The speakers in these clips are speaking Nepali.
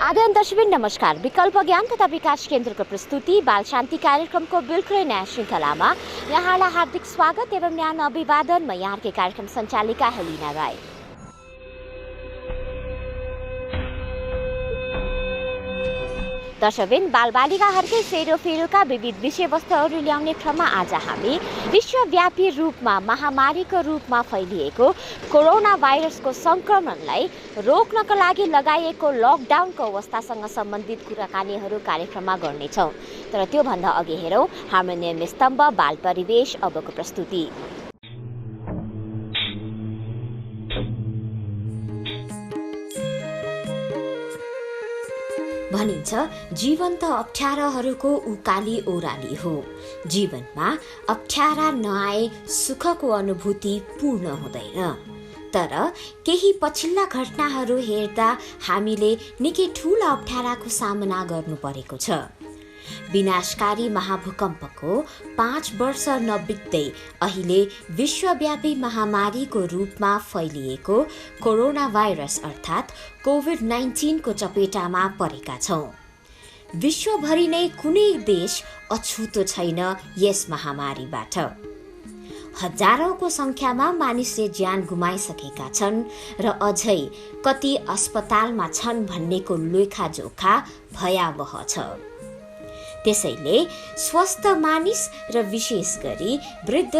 आदरणीय दर्शकबिन नमस्कार। विकल्प ज्ञान तथा विकास केन्द्रको प्रस्तुति बाल शान्ति कार्यक्रमको बिल्कुलै नयाँ श्रृङ्खलामा यहाँलाई हार्दिक स्वागत एवं न्यानो अभिवादन। म यहाँकै कार्यक्रम सञ्चालिका हेलिना राई। दर्शकबिन बालबालिकाहरूकै सेरोफेरोका विविध विषयवस्तुहरू ल्याउने क्रममा आज हामी विश्वव्यापी रूपमा महामारीको रूपमा फैलिएको कोरोना भाइरसको संक्रमणलाई रोक्नका लागि लगाइएको लकडाउनको अवस्थासँग सम्बन्धित कुराकानीहरू कार्यक्रममा गर्नेछौँ। तर त्योभन्दा अघि हेरौँ हाम्रो नियमित स्तम्भ बाल परिवेश अबको प्रस्तुति। भनिन्छ जीवन त अप्ठ्याराहरूको उकाली ओह्राली हो। जीवनमा अप्ठ्यारा नआए सुखको अनुभूति पूर्ण हुँदैन। तर केही पछिल्ला घटनाहरू हेर्दा हामीले निकै ठूला अप्ठ्याराको सामना गर्नु परेको छ। विनाशकारी महाभूकम्पको 5 वर्ष नबित्दै अहिले विश्वव्यापी महामारीको रूपमा फैलिएको कोरोना भाइरस अर्थात् कोभिड-19 को चपेटामा परेका छौँ। विश्वभरि नै कुनै देश अछुतो छैन यस महामारीबाट। हजारौंको संख्यामा मानिसले ज्यान गुमाइसकेका छन् र अझै कति अस्पतालमा छन् भन्नेको लेखाजोखा भयावह छ। त्यसैले स्वस्थ मानिस र विशेष गरी वृद्ध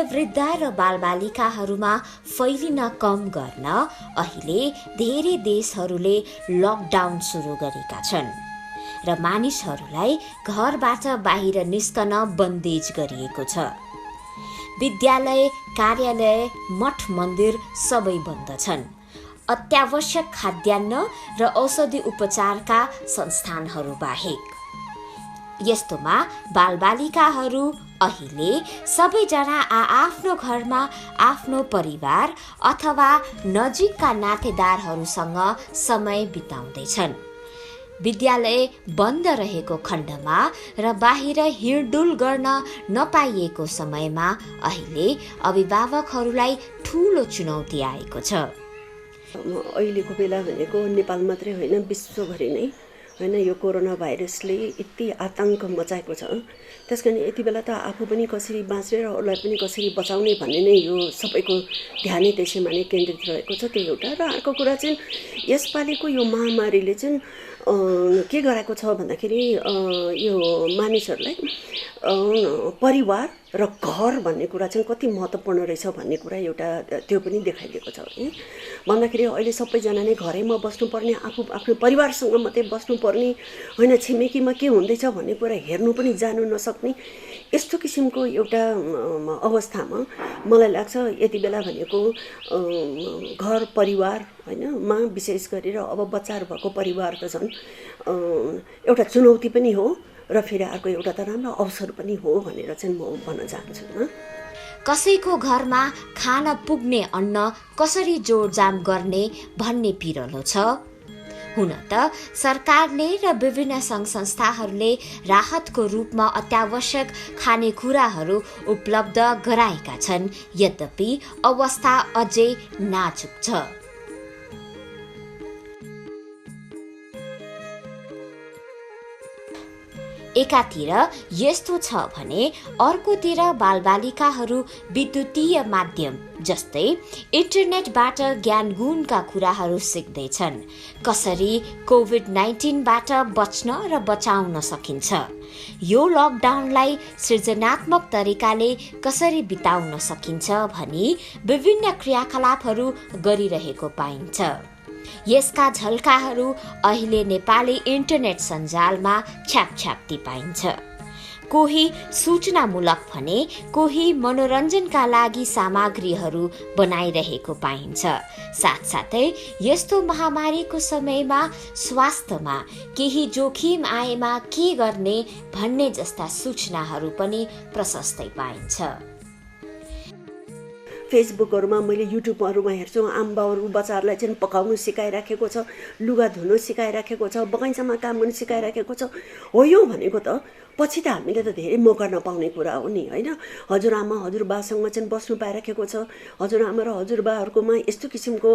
र बालबालिकाहरूमा फैलिन कम गर्न अहिले धेरै देशहरूले लकडाउन सुरु गरेका छन् र मानिसहरूलाई घरबाट बाहिर निस्कन बन्देज गरिएको छ। विद्यालय, कार्यालय, मठ मन्दिर सबै बन्द छन्। अत्यावश्यक खाद्यान्न र औषधि उपचारका संस्थानहरू बाहेक। यस्तोमा बालबालिकाहरू अहिले सबैजना आफ्नो घरमा आफ्नो परिवार अथवा नजिकका नातेदारहरूसँग समय बिताउँदैछन्। विद्यालय बन्द रहेको खण्डमा र बाहिर हिँडडुल गर्न नपाइएको समयमा अहिले अभिभावकहरूलाई ठूलो चुनौती आएको छ। अहिलेको बेला भनेको नेपाल मात्रै होइन, विश्वभरि नै होइन, यो कोरोना भाइरसले यति आतंक मचाएको छ। त्यसकारण यति बेला त आफू पनि कसरी बाँच्ने र अरूलाई पनि कसरी बचाउने भन्ने नै यो सबैको ध्यानै त्यसैमा नै केन्द्रित रहेको छ। त्यो एउटा। र अर्को कुरा चाहिँ यसपालिको यो महामारीले चाहिँ के गराएको छ भन्दाखेरि यो मानिसहरूलाई परिवार र घर भन्ने कुरा चाहिँ कति महत्त्वपूर्ण रहेछ भन्ने कुरा एउटा त्यो पनि देखाइदिएको छ है। भन्दाखेरि अहिले सबैजना नै घरैमा बस्नुपर्ने, आफ्नो परिवारसँग मात्रै बस्नुपर्ने होइन, छिमेकीमा के हुँदैछ भन्ने कुरा हेर्नु पनि जानु नसक्ने यस्तो किसिमको एउटा अवस्थामा मलाई लाग्छ यति बेला भनेको घर परिवार हैनमा विशेष गरेर अब बच्चाहरू भएको परिवार त झन् एउटा चुनौती पनि हो र फेरि अर्को एउटा त राम्रो अवसर पनि हो भनेर चाहिँ म भन्न चाहन्छु। कसैको घरमा खान पुग्ने अन्न कसरी जोडजाम गर्ने भन्ने पिरलो छ। हुन त सरकारले र विभिन्न सङ्घ संस्थाहरूले राहतको रूपमा अत्यावश्यक खानेकुराहरू उपलब्ध गराएका छन्। यद्यपि अवस्था अझै नाजुक छ। एकातिर यस्तो छ भने अर्कोतिर बालबालिकाहरू विद्युतीय माध्यम जस्तै इन्टरनेटबाट ज्ञानगुणका कुराहरू सिक्दैछन्। कसरी कोभिड-19बाट बच्न र बचाउन सकिन्छ, यो लकडाउनलाई सृजनात्मक तरिकाले कसरी बिताउन सकिन्छ भनी विभिन्न क्रियाकलापहरू गरिरहेको पाइन्छ। यसका झल्काहरू अहिले नेपाली इन्टरनेट सञ्जालमा छ्यापछ्याप्ती पाइन्छ। कोही सूचनामूलक भने कोही मनोरञ्जनका लागि सामग्रीहरू बनाइरहेको पाइन्छ। साथसाथै यस्तो महामारीको समयमा स्वास्थ्यमा केही जोखिम आएमा के गर्ने भन्ने जस्ता सूचनाहरू पनि प्रशस्तै पाइन्छ। फेसबुकहरूमा मैले युट्युबहरूमा हेर्छु आमाबाउहरू बच्चाहरूलाई चाहिँ पकाउनु सिकाइराखेको छ, लुगा धुनु सिकाइराखेको छ, बगैँचामा काम गर्नु सिकाइराखेको छ। हो यो भनेको त पछि त हामीले त धेरै मौका नपाउने कुरा हो नि होइन। हजुरआमा हजुरबासँग चाहिँ बस्नु पाइराखेको छ। हजुरआमा र हजुरबाहरूकोमा यस्तो किसिमको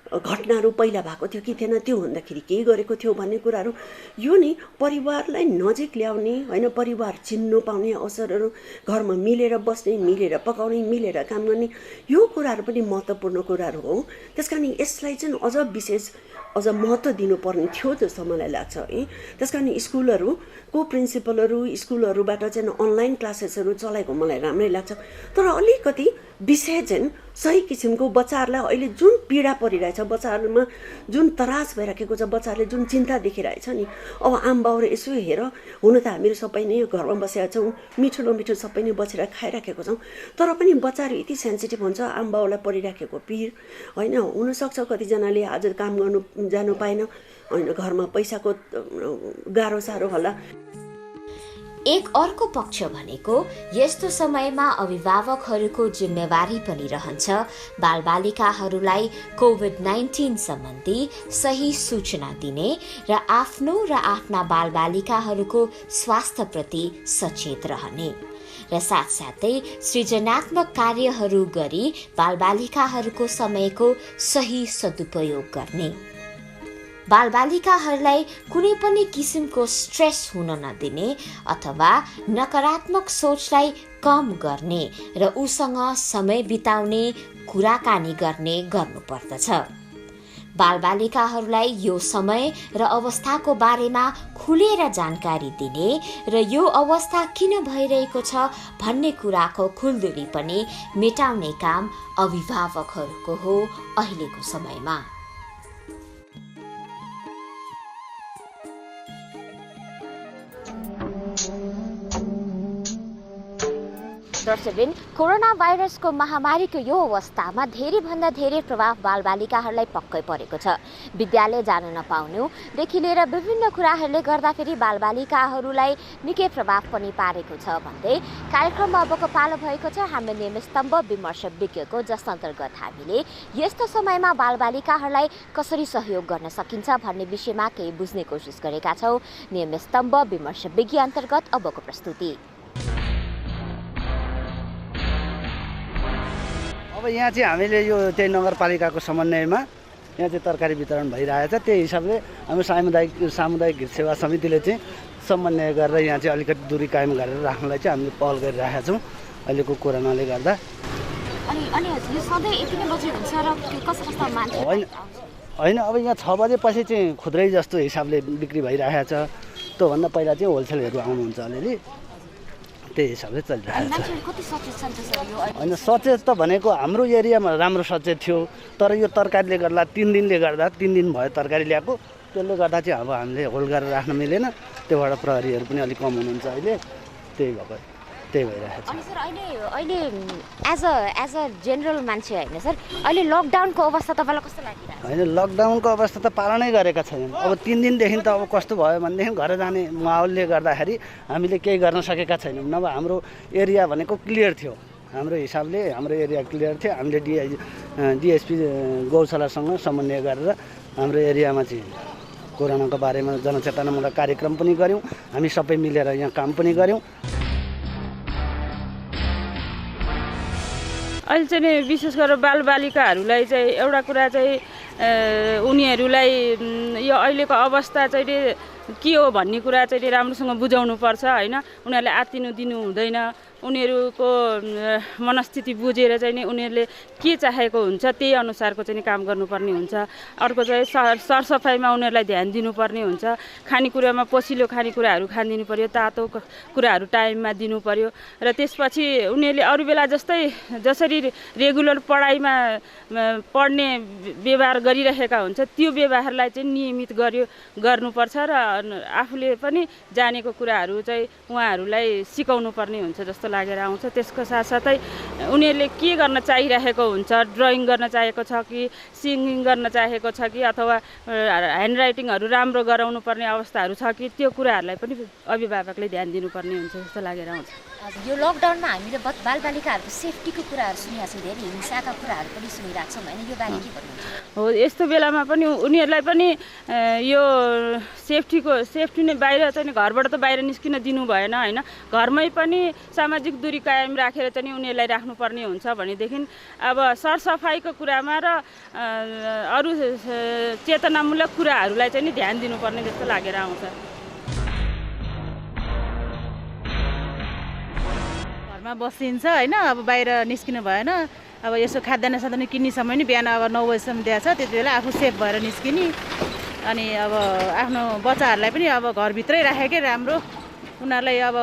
घटनाहरू पहिला भएको थियो कि थिएन, त्यो हुँदाखेरि के गरेको थियो भन्ने कुराहरू, यो नि परिवारलाई नजिक ल्याउने होइन, परिवार चिन्नु पाउने अवसरहरू, घरमा मिलेर बस्ने, मिलेर पकाउने, मिलेर काम गर्ने, यो कुराहरू पनि महत्त्वपूर्ण कुराहरू हो। त्यस कारण यसलाई चाहिँ अझ महत्त्व दिनुपर्ने थियो जस्तो मलाई लाग्छ है। त्यस कारण स्कुलहरूको प्रिन्सिपलहरू स्कुलहरूबाट चाहिँ अनलाइन क्लासेसहरू चलाएको मलाई राम्रै लाग्छ। तर अलिकति विषय चाहिँ सही किसिमको बच्चाहरूलाई अहिले जुन पीडा परिरहेछ, बच्चाहरूमा जुन त्रास भइराखेको छ, बच्चाहरूले जुन चिन्ता देखिरहेछ नि, अब आम बाउरे यसो हेर, हुन त हामीहरू सबै नै घरमा बसेका छौँ, मिठो नमिठो सबै नै बसेर खाइराखेको छौँ, तर पनि बच्चाहरू यति सेन्सिटिभ हुन्छ आम बाउलाई परिराखेको पीर होइन। हुनसक्छ कतिजनाले आज काम गर्नु जानु पाएन होइन, घरमा पैसाको गाह्रो साह्रो होला। एक अर्को पक्ष भनेको यस्तो समयमा अभिभावकहरूको जिम्मेवारी पनि रहन्छ बालबालिकाहरूलाई कोभिड-19 सम्बन्धी सही सूचना दिने र आफ्नो र आफ्ना बालबालिकाहरूको स्वास्थ्यप्रति सचेत रहने र साथसाथै सृजनात्मक कार्यहरू गरी बालबालिकाहरूको समयको सही सदुपयोग गर्ने, बालबालिकाहरूलाई कुनै पनि किसिमको स्ट्रेस हुन नदिने अथवा नकारात्मक सोचलाई कम गर्ने र उसँग समय बिताउने, कुराकानी गर्नुपर्दछ। बालबालिकाहरूलाई यो समय र अवस्थाको बारेमा खुलेर जानकारी दिने र यो अवस्था किन भइरहेको छ भन्ने कुराको खुल्दुली पनि मेटाउने काम अभिभावकहरूको हो अहिलेको समयमा। दर्शकबिन, कोरोना भाइरसको महामारीको यो अवस्थामा धेरैभन्दा धेरै प्रभाव बालबालिकाहरूलाई पक्कै परेको छ। विद्यालय जान नपाउनुदेखि लिएर विभिन्न कुराहरूले गर्दाखेरि बालबालिकाहरूलाई निकै प्रभाव पनि पारेको छ भन्दै कार्यक्रममा अबको पालो भएको छ हाम्रो नियमित स्तम्भ विमर्श विज्ञको, जस अन्तर्गत हामीले यस्तो समयमा बालबालिकाहरूलाई कसरी सहयोग गर्न सकिन्छ भन्ने विषयमा केही बुझ्ने कोसिस गरेका छौँ। नियमित स्तम्भ विमर्श विज्ञ अन्तर्गत अबको प्रस्तुति। अब यहाँ चाहिँ हामीले यो त्यही नगरपालिकाको समन्वयमा यहाँ चाहिँ तरकारी वितरण भइरहेछ। त्यही हिसाबले हामी सामुदायिक हित सेवा समितिले चाहिँ समन्वय गरेर यहाँ चाहिँ अलिकति दूरी कायम गरेर राख्नलाई चाहिँ हामीले पहल गरिरहेका छौँ अहिलेको कोरोनाले गर्दा। होइन, अब यहाँ 6 बजेपछि चाहिँ खुद्रै जस्तो हिसाबले बिक्री भइरहेको छ। त्योभन्दा पहिला चाहिँ होलसेलहरू आउनुहुन्छ अलिअलि, त्यही हिसाबले चलिरहेको छ। होइन, सचेत त भनेको हाम्रो एरियामा राम्रो सचेत थियो, तर यो तरकारीले गर्दा 3 दिन भयो तरकारी ल्याएको, त्यसले गर्दा चाहिँ अब हामीले होल्ड गरेर राख्न मिलेन। त्योबाट प्रहरीहरू पनि अलिक कम हुनुहुन्छ अहिले, त्यही भइरहेको छ। अनि सर अहिले एज अ जेनरल मान्छे होइन सर, अहिले लकडाउनको अवस्था तपाईँलाई कस्तो लागिरहेको छ? होइन, लकडाउनको अवस्था त पालनै गरेका छैनन्। अब 3 दिनदेखि त अब कस्तो भयो भनेदेखि घर जाने माहौलले गर्दाखेरि हामीले केही गर्न सकेका छैनौँ। नभए हाम्रो एरिया भनेको क्लियर थियो, हाम्रो हिसाबले हाम्रो एरिया क्लियर थियो। हामीले डिएसपी गौशालासँग समन्वय गरेर हाम्रो एरियामा चाहिँ कोरोनाको बारेमा जनचेतनामूलक कार्यक्रम पनि गऱ्यौँ, हामी सबै मिलेर यहाँ काम पनि गऱ्यौँ। अहिले चाहिँ विशेष गरेर बालबालिकाहरूलाई चाहिँ एउटा कुरा चाहिँ उनीहरूलाई यो अहिलेको अवस्था चाहिँ के हो भन्ने कुरा चाहिँ राम्रोसँग बुझाउनु पर्छ होइन। उनीहरूले आत्तिनु दिनु हुँदैन, उनीहरूको मनस्थिति बुझेर चाहिँ नि उनीहरूले के चाहेको हुन्छ त्यही अनुसारको चाहिँ काम गर्नुपर्ने हुन्छ। अर्को चाहिँ सरसफाइमा उनीहरूलाई ध्यान दिनुपर्ने हुन्छ, खानेकुरामा पोसिलो खानेकुराहरू खानिदिनु पर्यो, तातो कुराहरू टाइममा दिनु पर्यो र त्यसपछि उनीहरूले अरू बेला जसरी रेगुलर पढाइमा पढ्ने व्यवहार गरिरहेका हुन्छ त्यो व्यवहारलाई चाहिँ नियमित गर्नुपर्छ र आफूले पनि जानेको कुराहरू चाहिँ उहाँहरूलाई सिकाउनु पर्ने हुन्छ जस्तो लागेर आउँछ। त्यसको साथसाथै उनीहरूले के गर्न चाहिरहेको हुन्छ, ड्रइङ गर्न चाहेको छ कि सिङ्गिङ गर्न चाहेको छ कि अथवा ह्यान्ड राइटिङहरू राम्रो गराउनु पर्ने अवस्थाहरू छ कि त्यो कुराहरूलाई पनि अभिभावकले ध्यान दिनुपर्ने हुन्छ जस्तो लागेर आउँछ। हजुर, यो लकडाउनमा हामीले बालबालिकाहरूको सेफ्टीको कुराहरू सुनेका छौँ, धेरै हिंसाका कुराहरू पनि सुनिरहेको छौँ होइन, यो बारे के भन्नुहुन्छ? हो, यस्तो बेलामा पनि उनीहरूलाई पनि यो सेफ्टी नै बाहिर चाहिँ घरबाट त बाहिर निस्किन दिनु भएन होइन, घरमै पनि सामाजिक दूरी कायम राखेर चाहिँ उनीहरूलाई राख्नुपर्ने हुन्छ भनेदेखि अब सरसफाइको कुरामा र अरू चेतनामूलक कुराहरूलाई चाहिँ ध्यान दिनुपर्ने जस्तो लागेर आउँछ। घरमा बसिन्छ होइन, अब बाहिर निस्किनु भएन, अब यसो खाद्यान्न साद्यान्न किन्ने समय नि बिहान अब 9 बजीसम्म दिएको छ, त्यति बेला आफू सेफ भएर निस्किने। अनि अब आफ्नो बच्चाहरूलाई पनि अब घरभित्रै राखेकै राम्रो, उनीहरूलाई अब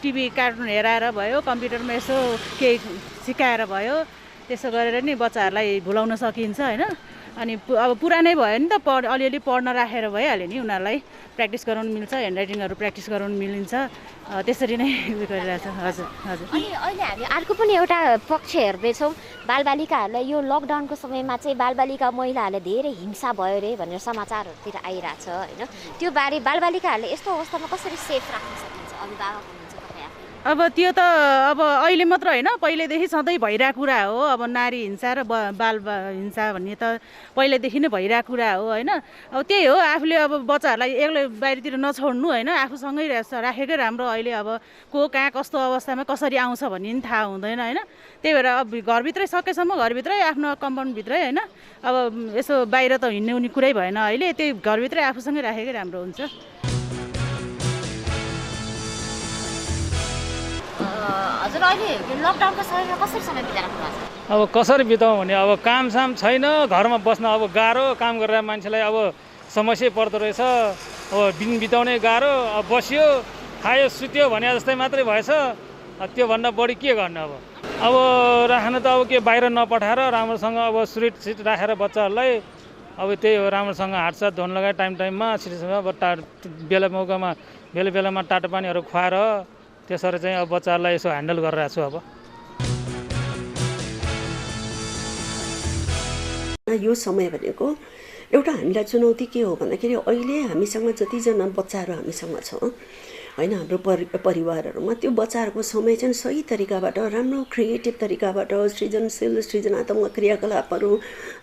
टिभी कार्टुन हेराएर भयो, कम्प्युटरमा यसो केही सिकाएर भयो, त्यसो गरेर नि बच्चाहरूलाई भुलाउन सकिन्छ होइन। अनि अब पुरानै भयो नि त अलिअलि पढ्न राखेर भइहाल्यो नि, उनीहरूलाई प्र्याक्टिस गराउनु मिल्छ, ह्यान्डराइटिङहरू प्र्याक्टिस गराउनु मिलिन्छ, त्यसरी नै उयो गरिरहेछ। हजुर हजुर। अनि अहिले हामी अर्को पनि एउटा पक्ष हेर्दैछौँ, बालबालिकाहरूलाई यो लकडाउनको समयमा चाहिँ बालबालिका महिलाहरूले धेरै हिंसा भयो अरे भनेर समाचारहरूतिर आइरहेछ होइन, त्यो बारे बालबालिकाहरूले यस्तो अवस्थामा कसरी सेफ राख्न सकिन्छ? अभिभावक हुनुहुन्छ तपाईँ आफै। अब त्यो त अब अहिले मात्र होइन, पहिलेदेखि सधैँ भइरहेको कुरा हो। अब नारी हिंसा र बाल हिंसा भन्ने त पहिलेदेखि नै भइरहेको कुरा हो होइन। अब त्यही हो, आफूले अब बच्चाहरूलाई एक्लै बाहिरतिर नछोड्नु होइन, आफूसँगै राखेकै राम्रो। अहिले अब को कहाँ कस्तो अवस्थामा कसरी आउँछ भन्ने पनि थाहा हुँदैन होइन। त्यही भएर अब घरभित्रै सकेसम्म घरभित्रै आफ्नो कम्पाउन्डभित्रै होइन, अब यसो बाहिर त हिँड्ने उनी कुरै भएन अहिले, त्यही घरभित्रै आफूसँगै राखेकै राम्रो हुन्छ। हजुर, अहिले लकडाउनको समयमा कसरी समय बिताइराख्नु भएको छ? अब कसरी बिताउँ भने अब कामसाम छैन, घरमा बस्न अब गाह्रो, काम गरेर मान्छेलाई अब समस्या पर्दो रहेछ। अब दिन बिताउने गाह्रो, अब बस्यो खायो सुत्यो भने जस्तै मात्रै भएछ। त्योभन्दा बढी के गर्नु? अब राख्न त अब के बाहिर नपठाएर राम्रोसँग अब सुरक्षित राखेर बच्चाहरूलाई अब त्यही हो, राम्रोसँग हातसात धुन लगाएर टाइममा सिधैसँग अब बेलामा तातो पानीहरू खुवाएर त्यसरी चाहिँ अब बच्चाहरूलाई यसो ह्यान्डल गरिरहेको छु। अब यो समय भनेको एउटा हामीलाई चुनौती के हो भन्दाखेरि अहिले हामीसँग जतिजना बच्चाहरू हामीसँग छ होइन, हाम्रो परिवारहरूमा त्यो बच्चाहरूको समय चाहिँ सही तरिकाबाट, राम्रो क्रिएटिभ तरिकाबाट, सृजनात्मक क्रियाकलापहरू,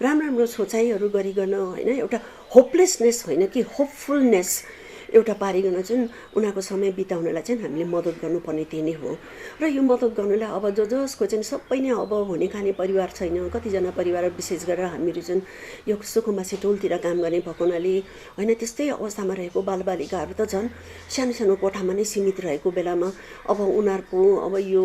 राम्रो सोचाइहरू गरिकन होइन, एउटा होपलेसनेस होइन कि होपफुलनेस एउटा पारिकन चाहिँ उनीहरूको समय बिताउनलाई चाहिँ हामीले मद्दत गर्नुपर्ने त्यही नै हो। र यो मद्दत गर्नुलाई अब जसको चाहिँ सबै नै अब हुने खाने परिवार छैन, कतिजना परिवार विशेष गरेर हामीहरू चाहिँ यो सुकुम्बासी टोलतिर काम गर्ने भएको हुनाले होइन, त्यस्तै अवस्थामा रहेको बालबालिकाहरू त झन् सानो सानो कोठामा नै सीमित रहेको बेलामा अब उनीहरूको अब यो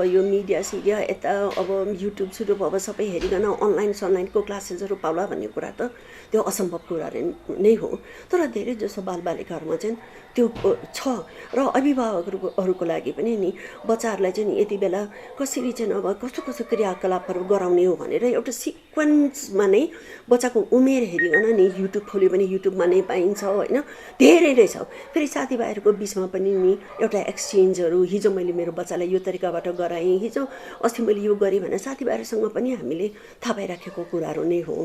यो मिडिया यता अब युट्युब अब सबै हेरिकन अनलाइनको क्लासेसहरू पाउला भन्ने कुरा त त्यो असम्भव कुरा नै हो। तर धेरै जसो बालबालिकाहरूमा चाहिँ त्यो छ र अभिभावकहरूको लागि पनि नि बच्चाहरूलाई चाहिँ यति बेला कसरी चाहिँ अब कस्तो क्रियाकलापहरू गराउने हो भनेर एउटा सिक्वेन्समा नै बच्चाको उमेर हेरिकन नि युट्युब खोल्यो भने युट्युबमा नै पाइन्छ होइन, धेरै नै छ। फेरि साथीभाइहरूको बिचमा पनि नि एउटा एक्सचेन्जहरू, हिजो मैले मेरो बच्चालाई यो तरिकाबाट गराएँ, हिजो अस्ति मैले यो गरेँ भनेर साथीभाइहरूसँग पनि हामीले थाहा पाइराखेको कुराहरू नै हो।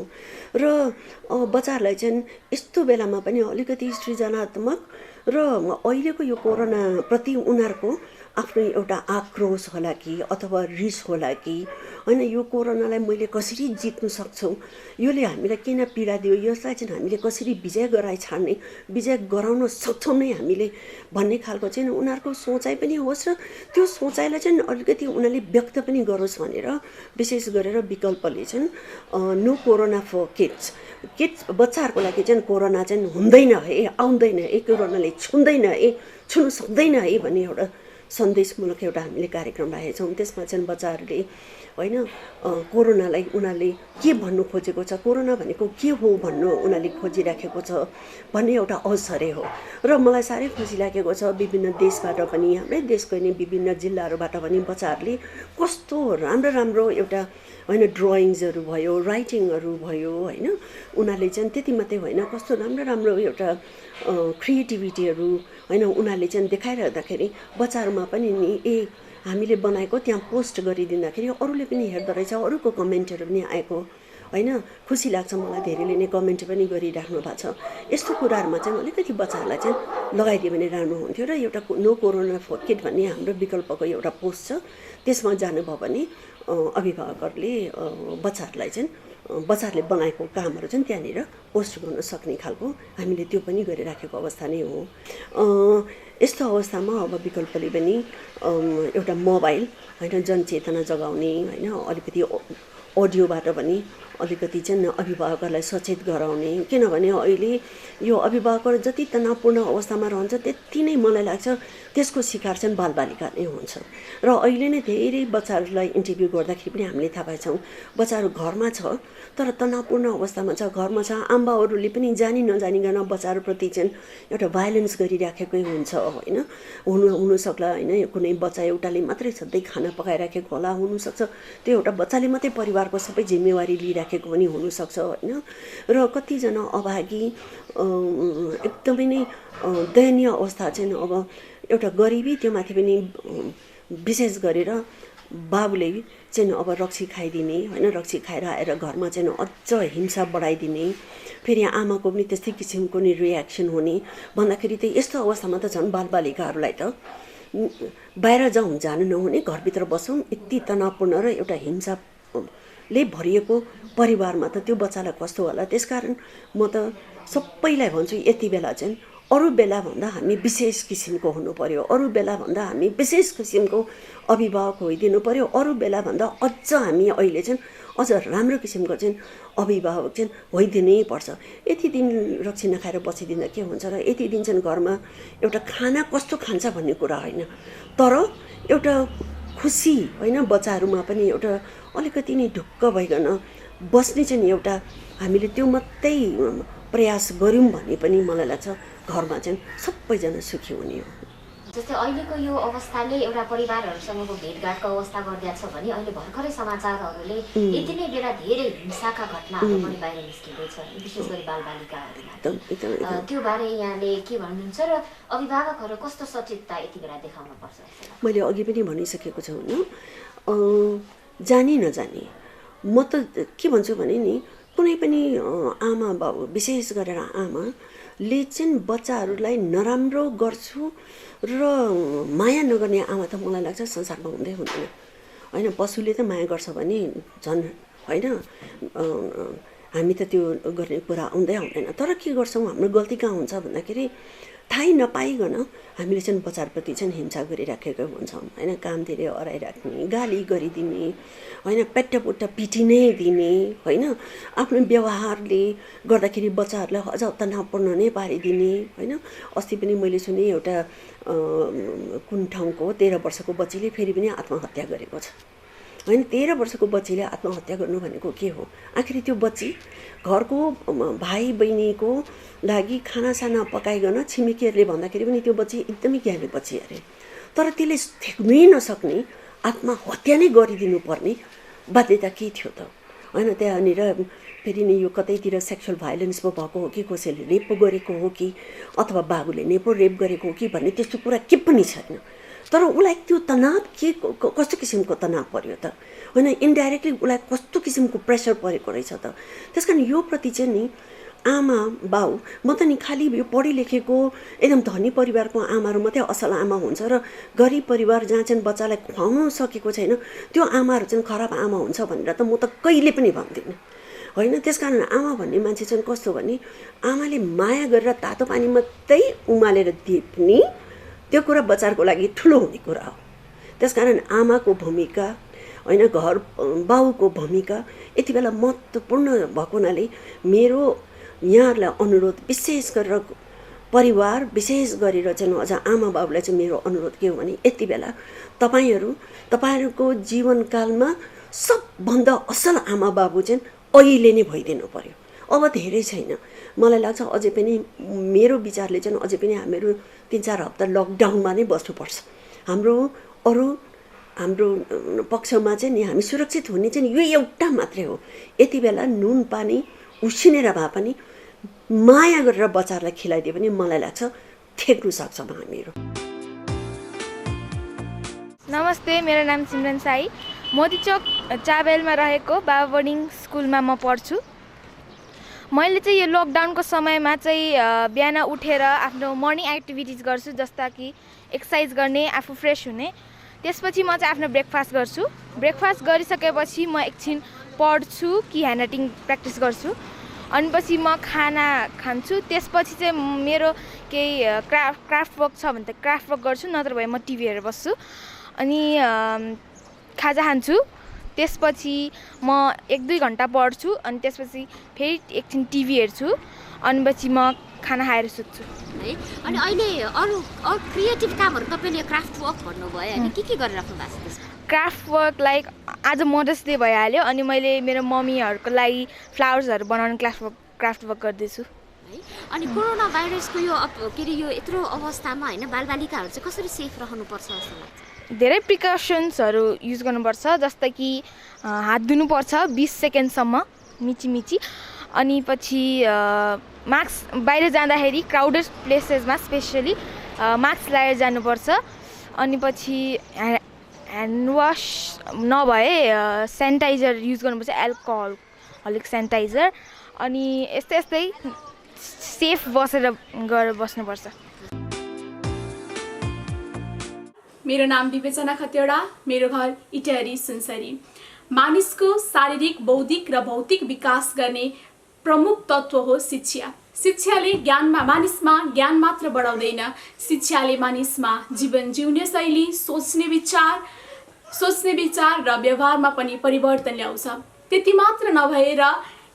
र बच्चाहरूलाई चाहिँ यस्तो बेलामा पनि अलिकति सृजनात्मक र अहिलेको यो कोरोनाप्रति उनीहरूको आफ्नो एउटा आक्रोश होला कि अथवा रिस होला कि होइन, यो कोरोनालाई मैले कसरी जित्नु सक्छौँ, योले हामीलाई किन पीडा दियो, यसलाई चाहिँ हामीले कसरी विजय गराउन सक्छौँ नै हामीले भन्ने खालको चाहिँ उनीहरूको सोचाइ पनि होस् र त्यो सोचाइलाई चाहिँ अलिकति उनीहरूले व्यक्त पनि गरोस् भनेर विशेष गरेर विकल्पले चाहिँ नो कोरोना फर किड्स बच्चाहरूको लागि चाहिँ कोरोना चाहिँ हुँदैन है, आउँदैन है, कोरोनाले छुन सक्दैन है भन्ने एउटा सन्देशमूलक एउटा हामीले कार्यक्रम राखेका छौँ। त्यसमा चाहिँ बच्चाहरूले होइन कोरोनालाई उनीहरूले के भन्नु खोजेको छ, कोरोना भनेको के हो भन्नु उनीहरूले खोजिराखेको छ भन्ने एउटा अवसरै हो। र मलाई साह्रै खुसी लागेको छ, विभिन्न देशबाट पनि, हाम्रै देशको नै विभिन्न जिल्लाहरूबाट पनि बच्चाहरूले कस्तो राम्रो एउटा होइन ड्रइङ्सहरू भयो, राइटिङहरू भयो होइन, उनीहरूले चाहिँ त्यति मात्रै होइन कस्तो राम्रो एउटा क्रिएटिभिटीहरू होइन उनीहरूले चाहिँ देखाइरहँदाखेरि बच्चाहरूमा पनि नि हामीले बनाएको त्यहाँ पोस्ट गरिदिँदाखेरि अरूले पनि हेर्दो रहेछ, अरूको कमेन्टहरू पनि आएको होइन खुसी लाग्छ मलाई धेरैले नै कमेन्ट पनि गरिराख्नु भएको छ यस्तो कुराहरूमा चाहिँ अलिकति बच्चाहरूलाई चाहिँ लगाइदियो भने राम्रो हुन्थ्यो र एउटा नो कोरोना किट भन्ने हाम्रो विकल्पको एउटा पोस्ट छ त्यसमा जानुभयो भने अभिभावकहरूले बच्चाहरूलाई चाहिँ बच्चाहरूले बनाएको कामहरू चाहिँ त्यहाँनिर पोस्ट गर्न सक्ने खालको हामीले त्यो पनि गरिराखेको अवस्था नै हो यस्तो अवस्थामा अब विकल्पले पनि एउटा मोबाइल होइन जनचेतना जगाउने होइन अलिकति अडियोबाट पनि अलिकति चाहिँ अभिभावकहरूलाई सचेत गराउने किनभने अहिले यो अभिभावकहरू जति तनावपूर्ण अवस्थामा रहन्छ त्यति नै मलाई लाग्छ त्यसको शिकार चाहिँ बालबालिका नै हुन्छ र अहिले नै धेरै बच्चाहरूलाई इन्टरभ्यू गर्दाखेरि पनि हामीले थाहा पाएछौँ बच्चाहरू घरमा छ तर तनावपूर्ण अवस्थामा छ घरमा छ आमाबाउहरूले पनि जानी नजानिकन बच्चाहरूप्रति चाहिँ एउटा भाइलेन्स गरिराखेकै हुन्छ होइन हुनसक्ला होइन कुनै बच्चा एउटाले मात्रै सधैँ खाना पकाइराखेको होला हुनसक्छ त्यो एउटा बच्चाले मात्रै परिवारको सबै जिम्मेवारी लिइराखेको पनि हुनसक्छ होइन र कतिजना अभागी एकदमै नै दयनीय अवस्था चाहिँ अब एउटा गरिबी त्यो माथि पनि विशेष गरेर बाबुले चाहिँ अब रक्सी खाइदिने होइन रक्सी खाएर आएर घरमा चाहिँ अझ हिंसा बढाइदिने फेरि आमाको पनि त्यस्तै किसिमको नि रियाक्सन हुने भन्दाखेरि त यस्तो अवस्थामा त झन् बालबालिकाहरूलाई त बाहिर जानु नहुने घरभित्र बसौँ यति तनावपूर्ण र एउटा हिंसाले भरिएको परिवारमा त त्यो बच्चालाई कस्तो होला त्यसकारण म त सबैलाई भन्छु यति बेला चाहिँ अरू बेला भन्दा हामी विशेष किसिमको हुनु पर्यो अरू बेला भन्दा हामी विशेष किसिमको अभिभावक होइदिनु पर्यो अरू बेला भन्दा अझ हामी अहिले चाहिँ अझ राम्रो किसिमको चाहिँ अभिभावक चाहिँ होइदिनै पर्छ यति दिन रक्सी नखाएर बसिदिँदा के हुन्छ र यति दिन चाहिँ घरमा एउटा खाना कस्तो खान्छ भन्ने कुरा होइन तर एउटा खुसी होइन बच्चाहरूमा पनि एउटा अलिकति नै ढुक्क भइकन बस्ने चाहिँ एउटा हामीले त्यो मात्रै प्रयास गऱ्यौँ भन्ने पनि मलाई लाग्छ घरमा चाहिँ सबैजना सुखी हुने हो जस्तै अहिलेको यो अवस्थाले एउटा परिवारहरूसँगको भेटघाटको अवस्था गरिदिएको छ भने अहिले भर्खरै समाचारहरूले यति नै बेला धेरै हिंसाका घटनाहरू पनि बाहिर निस्किँदैछ विशेष गरी बालबालिकाहरूमा त्यो बारे यहाँले के भन्नुहुन्छ र अभिभावकहरू कस्तो सचेतता यति बेला देखाउन पर्छ मैले अघि पनि भनिसकेको छु होइन जानी नजानी म त के भन्छु भने नि कुनै पनि आमा बाबु विशेष गरेर आमाले चाहिँ बच्चाहरूलाई नराम्रो गर्छु र माया नगर्ने आमा त मलाई लाग्छ संसारमा हुँदै हुँदैन होइन पशुले त माया गर्छ भने झन् होइन हामी त त्यो गर्ने कुरा आउँदैन तर के गर्छौँ हाम्रो गल्ती कहाँ हुन्छ भन्दाखेरि थाहै नपाइकन हामीले चाहिँ बच्चाहरूप्रति चाहिँ हिंसा गरिराखेको हुन्छौँ होइन काम धेरै हराइराख्ने गाली गरिदिने होइन पेट्टापुट्टा पिटी नै दिने होइन आफ्नो व्यवहारले गर्दाखेरि बच्चाहरूलाई अझ तनावपूर्ण नै पारिदिने होइन अस्ति पनि मैले सुने एउटा कुन ठाउँको 13 वर्षको बच्चीले फेरि पनि आत्महत्या गरेको छ होइन 13 वर्षको बच्चीले आत्महत्या गर्नु भनेको के हो आखिर त्यो बच्ची घरको भाइ बहिनीको लागि खानासाना पकाइकन छिमेकीहरूले भन्दाखेरि पनि त्यो बच्ची एकदमै ज्ञानी बच्ची अरे तर त्यसले थेक्नै नसक्ने आत्महत्या नै गरिदिनु पर्ने बाध्यता के थियो त होइन त्यहाँनिर फेरि नि यो कतैतिर सेक्सुअल भाइलेन्स पो भएको हो कि कसैले रेप पो गरेको हो कि अथवा बाबुले नै पो रेप गरेको हो कि भन्ने त्यस्तो कुरा के पनि छैन तर उसलाई त्यो तनाव के कस्तो किसिमको तनाव पर्यो त होइन इन्डाइरेक्टली उसलाई कस्तो किसिमको प्रेसर परेको रहेछ त त्यसकारण यो प्रति चाहिँ नि आमा बाउ म त नि खालि यो पढी लेखेको एकदम धनी परिवारको आमाहरू मात्रै असल आमा हुन्छ र गरिब परिवार जहाँ चाहिँ बच्चालाई खुवाउनु सकेको छैन त्यो आमाहरू चाहिँ खराब आमा हुन्छ भनेर त म त कहिले पनि भन्दिनँ होइन त्यसकारण आमा भन्ने मान्छे चाहिँ कस्तो भने आमाले माया गरेर तातो पानी मात्रै उमालेर दिने त्यो कुरा बच्चाको लागि ठुलो हुने कुरा हो त्यसकारण आमाको भूमिका होइन घर बाउको भूमिका यति बेला महत्त्वपूर्ण भएको हुनाले मेरो यहाँहरूलाई अनुरोध विशेष गरेर परिवार विशेष गरेर चाहिँ अझ आमा बाबुलाई चाहिँ मेरो अनुरोध के हो भने यति बेला तपाईँहरूको जीवनकालमा सबभन्दा असल आमा बाबु चाहिँ अहिले नै भइदिनु पर्यो अब धेरै छैन मलाई लाग्छ अझै पनि मेरो विचारले चाहिँ अझै पनि हामीहरू 3-4 हप्ता लकडाउनमा नै बस्नुपर्छ हाम्रो पक्षमा चाहिँ नि हामी सुरक्षित हुने चाहिँ यो एउटा मात्रै हो यति बेला नुन पानी उसिनेर भए पनि माया गरेर बच्चाहरूलाई खिलाइदियो भने मलाई लाग्छ ठेक्नु सक्छौँ हामीहरू। नमस्ते मेरो नाम सिमरन साई मोतीचोक चाबेलमा रहेको बाबा बोर्डिङ स्कुलमा म पढ्छु। मैले चाहिँ यो लकडाउनको समयमा चाहिँ बिहान उठेर आफ्नो मर्निङ एक्टिभिटिज गर्छु, जस्ता कि एक्सर्साइज गर्ने, आफू फ्रेस हुने। त्यसपछि म चाहिँ आफ्नो ब्रेकफास्ट गर्छु। ब्रेकफास्ट गरिसकेपछि म एकछिन पढ्छु कि ह्यान्ड राइटिङ प्र्याक्टिस गर्छु। अनि पछि म खाना खान्छु। त्यसपछि चाहिँ मेरो केही क्राफ्ट वर्क छ भने त क्राफ्ट वर्क गर्छु, नत्र भए म टिभी हेरेर बस्छु। अनि खाजा खान्छु। त्यसपछि म 1-2 घन्टा पढ्छु। अनि त्यसपछि फेरि एकछिन टिभी हेर्छु। अनि पछि म खाना खाएर सुत्छु है। अनि अहिले अरू क्रिएटिभ कामहरू तपाईँले क्राफ्ट वर्क भन्नुभयो अनि के गरिराख्नु भएको छ त्यसमा? क्राफ्ट वर्क लाइक आज मदर्स डे भइहाल्यो अनि मैले मेरो मम्मीहरूको लागि फ्लावर्सहरू बनाउने क्राफ्ट वर्क गर्दैछु है। अनि कोरोना भाइरसको यो के अरे यो यत्रो अवस्थामा होइन बालबालिकाहरू चाहिँ कसरी सेफ रहनुपर्छ जस्तो लाग्छ? धेरै प्रिकसन्सहरू युज गर्नुपर्छ, जस्तै कि हात धुनुपर्छ 20 सेकेन्डसम्म मिची। अनि पछि मास्क बाहिर जाँदाखेरि क्राउडेड प्लेसेसमा स्पेसली मास्क लगाएर जानुपर्छ। अनि पछि ह्यान्ड वास नभए सेनिटाइजर युज गर्नुपर्छ, एल्कोहलिक सेनिटाइजर। अनि यस्तै सेफ बसेर गरेर बस्नुपर्छ। मेरो नाम विवेचना खतिवडा, मेरो घर इटहरी सुनसरी। मानिसको शारीरिक, बौद्धिक र भौतिक विकास गर्ने प्रमुख तत्त्व हो शिक्षा। शिक्षाले मानिसमा ज्ञान मात्र बढाउँदैन, शिक्षाले मानिसमा जीवन जिउने शैली, सोच्ने विचार र व्यवहारमा पनि परिवर्तन ल्याउँछ। त्यति मात्र नभएर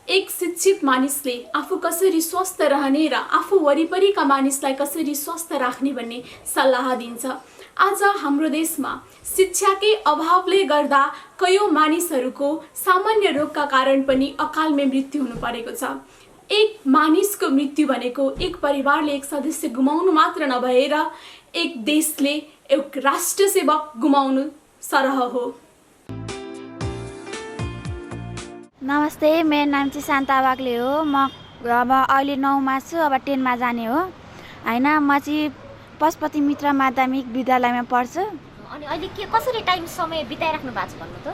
एक शिक्षित मानिसले आफू कसरी स्वस्थ रहने र आफू वरिपरिका मानिसलाई कसरी स्वस्थ राख्ने भन्ने सल्लाह दिन्छ। आज हाम्रो देशमा शिक्षाकै अभावले गर्दा कयौं मानिसहरूको सामान्य रोगका कारण पनि अकालमै मृत्यु हुनु परेको छ। एक मानिसको मृत्यु भनेको एक परिवारले एक सदस्य गुमाउनु मात्र नभएर एक देशले एक राष्ट्र सेवक गुमाउनु सरह हो। नमस्ते, मेरो नाम चाहिँ शान्ता बाग्ले हो। म अब अहिले 9मा छु, अब 10मा जाने हो होइन। म चाहिँ पशुपति मित्र माध्यमिक विद्यालयमा पढ्छु। अनि अहिले कसरी समय बिताइराख्नु भएको छ भन्नु त?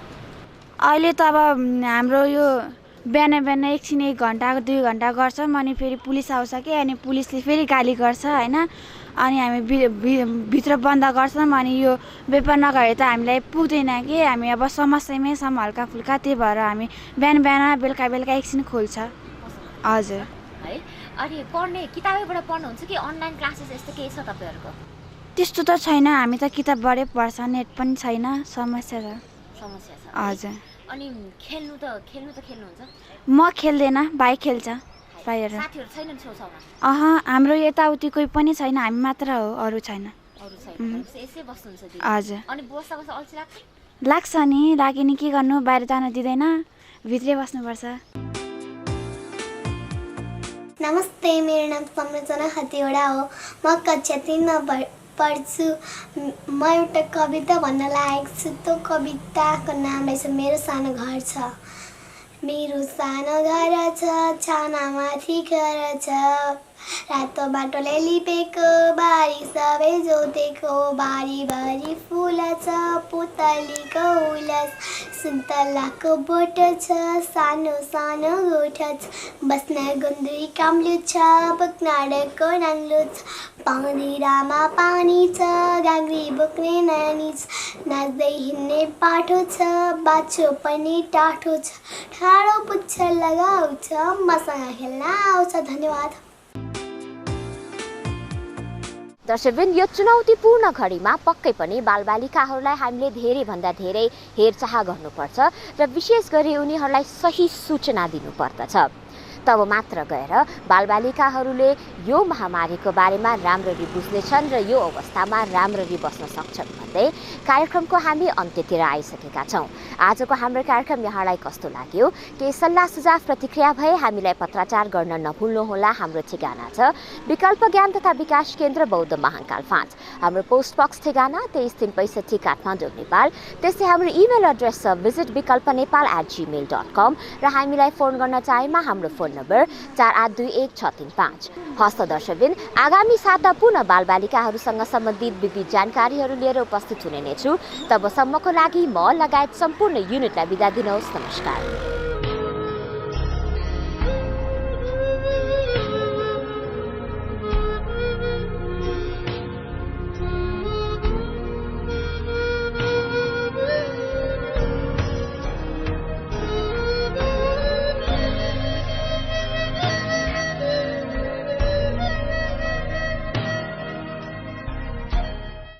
अहिले त अब हाम्रो यो बिहान एकछिन 1 घन्टा 2 घन्टा गर्छौँ, अनि फेरि पुलिस आउँछ कि, अनि पुलिसले फेरि गाली गर्छ होइन। अनि हामी भित्र बन्द गर्छौँ। अनि यो पेपर नगरे त हामीलाई पुग्दैन कि, हामी अब समस्यामै छौँ हल्का फुल्का। त्यही भएर हामी बिहान बेलुका एकछिन खोल्छ। हजुर है। अनि पढ्ने किताबैबाट पढ्नुहुन्छ कि अनलाइन क्लासेस यस्तो केही छ तपाईँहरूको? त्यस्तो त छैन, हामी त किताबबाटै पढ्छ, नेट पनि छैन, समस्या छ। हजुर। अनि खेल्नु त खेल्नुहुन्छ? म खेल्दैन, भाइ खेल्छ बाहिर। साथीहरू छैनन् छेउछाउमा? हाम्रो यताउति कोही पनि छैन, हामी मात्र हो, अरू छैन। यसै बस्नुहुन्छ? हजुर। अनि बस्दा अल्छी लाग्छ नि, लाग्यो नि, के गर्नु, बाहिर जान दिँदैन, भित्रै बस्नुपर्छ। नमस्ते, मेरो नाम संरचना खतिवडा हो। म कक्षा 3मा पढ्छु। म एउटा कविता भन्न लागेको छु। त्यो कविताको नाम रहेछ मेरो सानो घर छ। मेरो सानो घर छ, छानामाथि घर छ, रातो बाटोले लिपेको, बारी सबै जोतेको, बारीभरि फुल छ, पुतलीको उलस, सुन्तलाको बोट छ, सानो सानो गोठ छ, बस्न गुन्द्री काम्लो छ, बक्नाडको नाङ्लो छ, पाउँदिरामा पानी छ, गाग्री बोक्ने नानी छ, नाच्दै हिँड्ने पाठो छ, बाछो पनि टाठो छ, ठाडो पुच्छ लगाउँछ, मसँग खेल्न आउँछ। धन्यवाद। दर्शकवृन्द, यो चुनौतीपूर्ण घडीमा पक्कै पनि बालबालिकाहरूलाई हामीले धेरैभन्दा धेरै हेरचाह गर्नुपर्छ र विशेष गरी उनीहरूलाई सही सूचना दिनुपर्दछ। तब मात्र गएर बालबालिकाहरूले यो महामारीको बारेमा राम्ररी बुझ्नेछन् र यो अवस्थामा राम्ररी बस्न सक्छन् भन्दै कार्यक्रमको हामी अन्त्यतिर आइसकेका छौँ। आजको हाम्रो कार्यक्रम यहाँलाई कस्तो लाग्यो? केही सल्लाह सुझाव प्रतिक्रिया भए हामीलाई पत्राचार गर्न नभुल्नुहोला। हाम्रो ठेगाना छ विकल्प ज्ञान तथा विकास केन्द्र, बौद्ध महाकाल 5। हाम्रो पोस्ट बक्स ठेगाना 2365 काठमाडौँ, नेपाल। त्यस्तै हाम्रो इमेल एड्रेस छ visitvikalpanepal@gmail.com र हामीलाई फोन गर्न चाहेमा हाम्रो फोन नम्बर 4821 हस्त दर्शकबिन, आगामी साता पुनः बालबालिकाहरूसँग सम्बन्धित विविध जानकारीहरू लिएर उपस्थित उपस्थित हुने नै छु। तबसम्मको लागि म लगायत सम्पूर्ण युनिटलाई बिदा दिनुहोस्। नमस्कार।